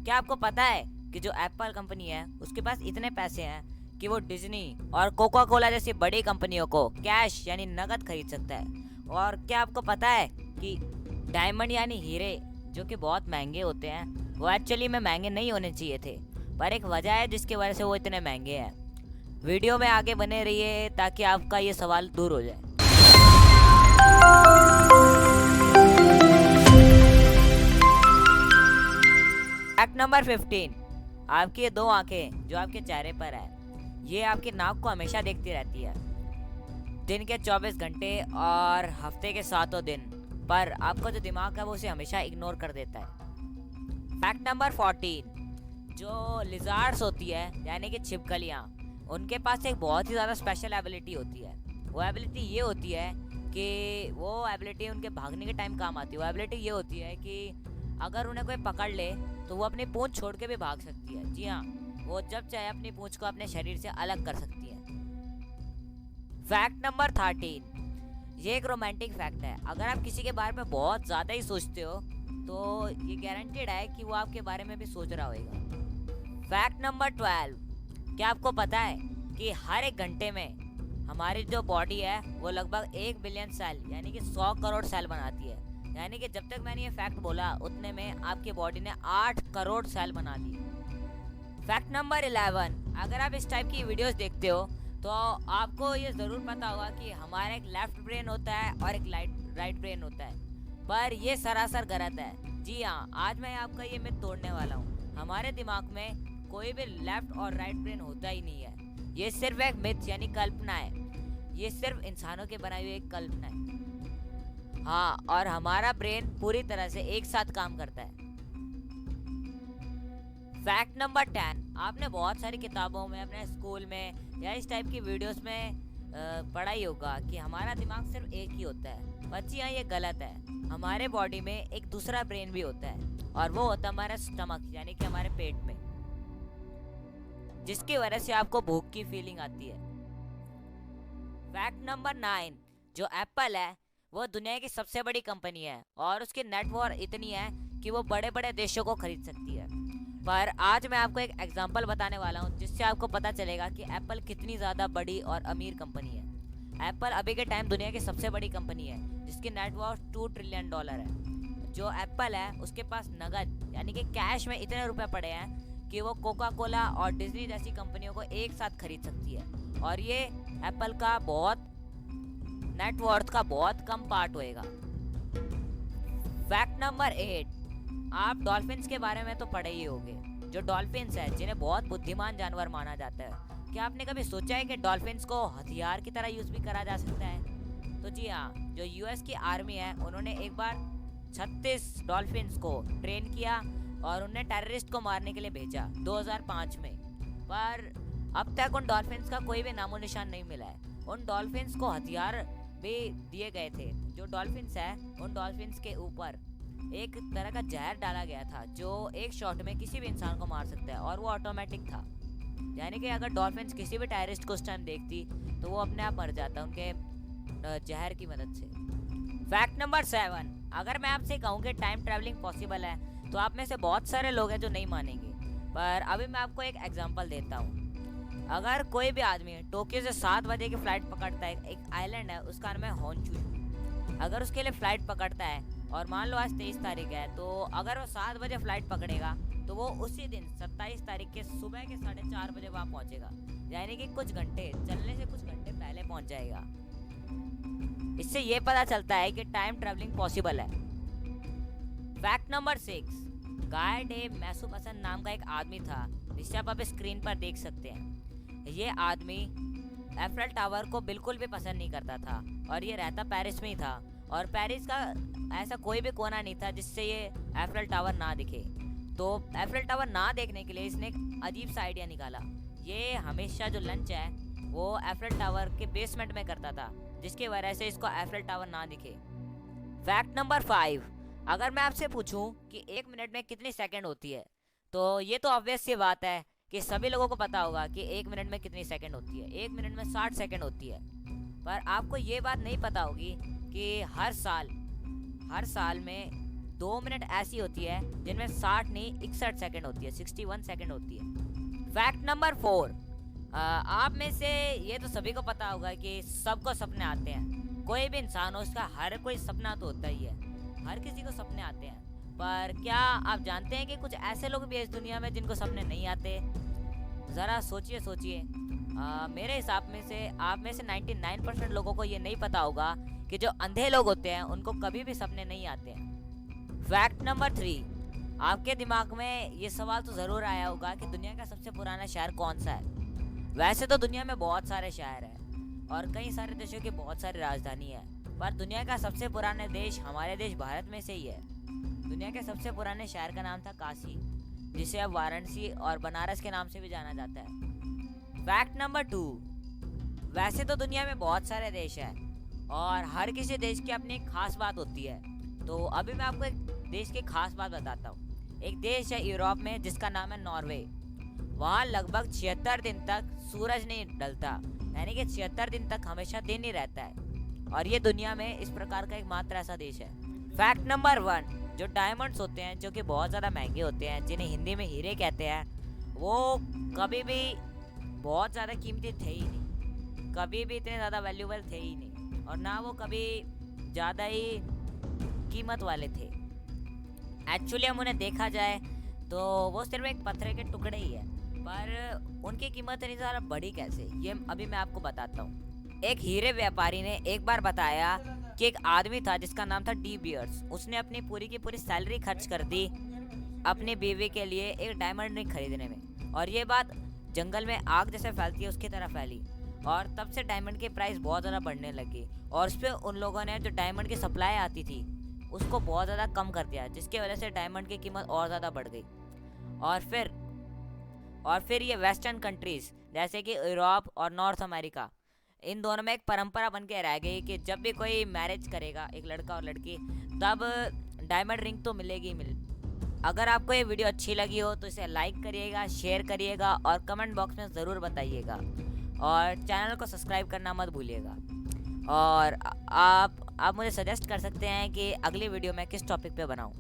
क्या आपको पता है कि जो एप्पल कंपनी है उसके पास इतने पैसे हैं कि वो डिज्नी और कोका कोला जैसी बड़ी कंपनियों को कैश यानी नकद खरीद सकता है। और क्या आपको पता है कि डायमंड यानी हीरे जो कि बहुत महंगे होते हैं वो एक्चुअली में महंगे नहीं होने चाहिए थे, पर एक वजह है जिसकी वजह से वो इतने महंगे हैं। वीडियो में आगे बने रहिए ताकि आपका ये सवाल दूर हो जाए। फैक्ट नंबर 15, आपकी ये दो आंखें जो आपके चेहरे पर है ये आपकी नाक को हमेशा देखती रहती है, दिन के 24 घंटे और हफ्ते के 7 दिन, पर आपका जो दिमाग है वो उसे हमेशा इग्नोर कर देता है। फैक्ट नंबर 14, जो लिजार्ड्स होती है यानी कि छिपकलियाँ, उनके पास एक बहुत ही ज़्यादा स्पेशल एबिलिटी होती है। वो एबिलिटी ये होती है कि वो एबिलिटी उनके भागने के टाइम काम आती है। वो एबिलिटी ये होती है कि अगर उन्हें कोई पकड़ ले तो वो अपनी पूंछ छोड़ के भी भाग सकती है। जी हाँ, वो जब चाहे अपनी पूंछ को अपने शरीर से अलग कर सकती है। फैक्ट नंबर 13, ये एक रोमांटिक फैक्ट है। अगर आप किसी के बारे में बहुत ज़्यादा ही सोचते हो तो ये गारंटेड है कि वो आपके बारे में भी सोच रहा होगा। फैक्ट नंबर 12, क्या आपको पता है कि हर एक घंटे में हमारी जो बॉडी है वो लगभग 1 बिलियन सेल यानी कि 100 करोड़ सेल बनाती है। यानी कि जब तक मैंने ये फैक्ट बोला उतने में आपकी बॉडी ने 8 करोड़ सेल बना लिए। फैक्ट नंबर 11, अगर आप इस टाइप की वीडियोस देखते हो तो आपको ये ज़रूर पता होगा कि हमारा एक लेफ्ट ब्रेन होता है और एक राइट ब्रेन होता है, पर ये सरासर गलत है। जी हाँ, आज मैं आपका ये मिथ तोड़ने वाला हूँ। हमारे दिमाग में कोई भी लेफ्ट और राइट ब्रेन होता ही नहीं है। ये सिर्फ एक मिथ यानी कल्पना है। ये सिर्फ इंसानों के बनाई हुई एक कल्पना है। हाँ, और हमारा ब्रेन पूरी तरह से एक साथ काम करता है। फैक्ट नंबर 10, आपने बहुत सारी किताबों में, अपने स्कूल में या इस टाइप की वीडियोस में पढ़ा ही होगा कि हमारा दिमाग सिर्फ एक ही होता है। पर जी हाँ, ये गलत है। हमारे बॉडी में एक दूसरा ब्रेन भी होता है और वो होता है हमारा स्टमक यानी कि हमारे पेट में, जिसकी वजह से आपको भूख की फीलिंग आती है। फैक्ट नंबर 9, जो एप्पल है वो दुनिया की सबसे बड़ी कंपनी है और उसकी नेटवर्थ इतनी है कि वो बड़े बड़े देशों को खरीद सकती है। पर आज मैं आपको एक एग्जांपल बताने वाला हूँ जिससे आपको पता चलेगा कि एप्पल कितनी ज़्यादा बड़ी और अमीर कंपनी है। एप्पल अभी के टाइम दुनिया की सबसे बड़ी कंपनी है जिसकी नेटवर्थ $2 ट्रिलियन है। जो एप्पल है उसके पास नगद यानी कि कैश में इतने रुपए पड़े हैं कि वो कोका कोला और डिज्नी जैसी कंपनियों को एक साथ खरीद सकती है, और ये एप्पल का बहुत नेटवर्थ का बहुत कम पार्ट होएगा। फैक्ट नंबर 8, आप डॉल्फिन्स के बारे में तो पढ़े ही होंगे। जो डॉल्फिन्स है जिन्हें बहुत बुद्धिमान जानवर माना जाता है, क्या आपने कभी सोचा है कि डॉल्फिन्स को हथियार की तरह यूज भी करा जा सकता है? तो जी हाँ, जो यूएस की आर्मी है उन्होंने एक बार 36 डॉल्फिन्स को ट्रेन किया और उन्हें टेररिस्ट को मारने के लिए भेजा 2005 में, पर अब तक उन डॉल्फिन्स का कोई भी नामो निशान नहीं मिला है। उन डॉल्फिन्स को हथियार भी दिए गए थे। जो डॉल्फिन्स है उन डॉल्फिन्स के ऊपर एक तरह का जहर डाला गया था जो एक शॉट में किसी भी इंसान को मार सकता है, और वो ऑटोमेटिक था। यानी कि अगर डॉल्फिन्स किसी भी टेररिस्ट को उस टाइम देखती तो वो अपने आप मर जाता उनके जहर की मदद से। फैक्ट नंबर 7, अगर मैं आपसे कहूँ कि टाइम ट्रैवलिंग पॉसिबल है तो आप में से बहुत सारे लोग हैं जो नहीं मानेंगे, पर अभी मैं आपको एक एग्जांपल देता हूँ। अगर कोई भी आदमी टोक्यो से 7 बजे की फ्लाइट पकड़ता है, एक आइलैंड है उसका नाम है होनशू, अगर उसके लिए फ्लाइट पकड़ता है और मान लो आज 23 तारीख है, तो अगर वो 7 बजे फ्लाइट पकड़ेगा तो वो उसी दिन 27 तारीख के सुबह के 4:30 बजे वहाँ पहुँचेगा। यानी कि कुछ घंटे चलने से कुछ घंटे पहले पहुँच जाएगा। इससे ये पता चलता है कि टाइम ट्रैवलिंग पॉसिबल है। फैक्ट नंबर 6, गाय डेव मैसूपसन नाम का एक आदमी था जिसे आप स्क्रीन पर देख सकते हैं। ये आदमी एफेल टावर को बिल्कुल भी पसंद नहीं करता था और ये रहता पेरिस में ही था, और पेरिस का ऐसा कोई भी कोना नहीं था जिससे ये एफेल टावर ना दिखे। तो एफेल टावर ना देखने के लिए इसने एक अजीब सा आइडिया निकाला। ये हमेशा जो लंच है वो एफेल टावर के बेसमेंट में करता था, जिसकी वजह से इसको एफेल टावर ना दिखे। फैक्ट नंबर 5, अगर मैं आपसे पूछूं कि 1 मिनट में कितनी सेकंड होती है, तो ये तो ऑब्वियस सी बात है कि सभी लोगों को पता होगा कि 1 मिनट में कितनी सेकंड होती है। 1 मिनट में 60 सेकंड होती है। पर आपको ये बात नहीं पता होगी कि हर साल में 2 मिनट ऐसी होती है जिनमें 60 नहीं 61 सेकंड होती है, 61 सेकंड होती है। फैक्ट नंबर 4, आप में से ये तो सभी को पता होगा कि सबको सपने आते हैं। कोई भी इंसान हो, उसका हर कोई सपना तो होता ही है, हर किसी को सपने आते हैं। पर क्या आप जानते हैं कि कुछ ऐसे लोग भी हैं इस दुनिया में जिनको सपने नहीं आते? ज़रा सोचिए सोचिए। मेरे हिसाब में से आप में से 99% लोगों को ये नहीं पता होगा कि जो अंधे लोग होते हैं उनको कभी भी सपने नहीं आते हैं। फैक्ट नंबर 3, आपके दिमाग में ये सवाल तो ज़रूर आया होगा कि दुनिया का सबसे पुराना शहर कौन सा है। वैसे तो दुनिया में बहुत सारे शहर हैं और कई सारे देशों की बहुत सारी राजधानी है, पर दुनिया का सबसे पुराना देश हमारे देश भारत में से ही है। दुनिया के सबसे पुराने शहर का नाम था काशी, जिसे अब वाराणसी और बनारस के नाम से भी जाना जाता है। फैक्ट नंबर 2, वैसे तो दुनिया में बहुत सारे देश हैं और हर किसी देश की अपनी एक खास बात होती है। तो अभी मैं आपको एक देश की खास बात बताता हूँ। एक देश है यूरोप में जिसका नाम है नॉर्वे। वहाँ लगभग 76 दिन तक सूरज नहीं ढलता, यानी कि 76 दिन तक हमेशा दिन ही रहता है, और ये दुनिया में इस प्रकार का एक मात्र ऐसा देश है। फैक्ट नंबर 1, जो डायमंड्स होते हैं जो कि बहुत ज़्यादा महंगे होते हैं, जिन्हें हिंदी में हीरे कहते हैं, वो कभी भी बहुत ज़्यादा कीमती थे ही नहीं, कभी भी इतने ज़्यादा वैल्यूबल थे ही नहीं, और ना वो कभी ज़्यादा ही कीमत वाले थे। एक्चुअली हम उन्हें देखा जाए तो वो सिर्फ एक पत्थर के टुकड़े ही है, पर उनकी कीमत इतनी ज़्यादा बढ़ी कैसे, ये अभी मैं आपको बताता हूँ। एक हीरे व्यापारी ने एक बार बताया कि एक आदमी था जिसका नाम था डी बियर्स। उसने अपनी पूरी की पूरी सैलरी खर्च कर दी अपनी बीवी के लिए एक डायमंड रिंग खरीदने में, और ये बात जंगल में आग जैसे फैलती है उसकी तरह फैली, और तब से डायमंड की प्राइस बहुत ज़्यादा बढ़ने लगी, और उस पर उन लोगों ने जो डायमंड की सप्लाई आती थी उसको बहुत ज़्यादा कम कर दिया, जिसकी वजह से डायमंड की कीमत और ज़्यादा बढ़ गई। और फिर ये वेस्टर्न कंट्रीज़ जैसे कि यूरोप और नॉर्थ अमेरिका, इन दोनों में एक परंपरा बन के रह गई कि जब भी कोई मैरिज करेगा एक लड़का और लड़की, तब डायमंड रिंग तो मिलेगी ही। अगर आपको ये वीडियो अच्छी लगी हो तो इसे लाइक करिएगा, शेयर करिएगा और कमेंट बॉक्स में ज़रूर बताइएगा, और चैनल को सब्सक्राइब करना मत भूलिएगा। और आप मुझे सजेस्ट कर सकते हैं कि अगली वीडियो मैं किस टॉपिक पे बनाऊं।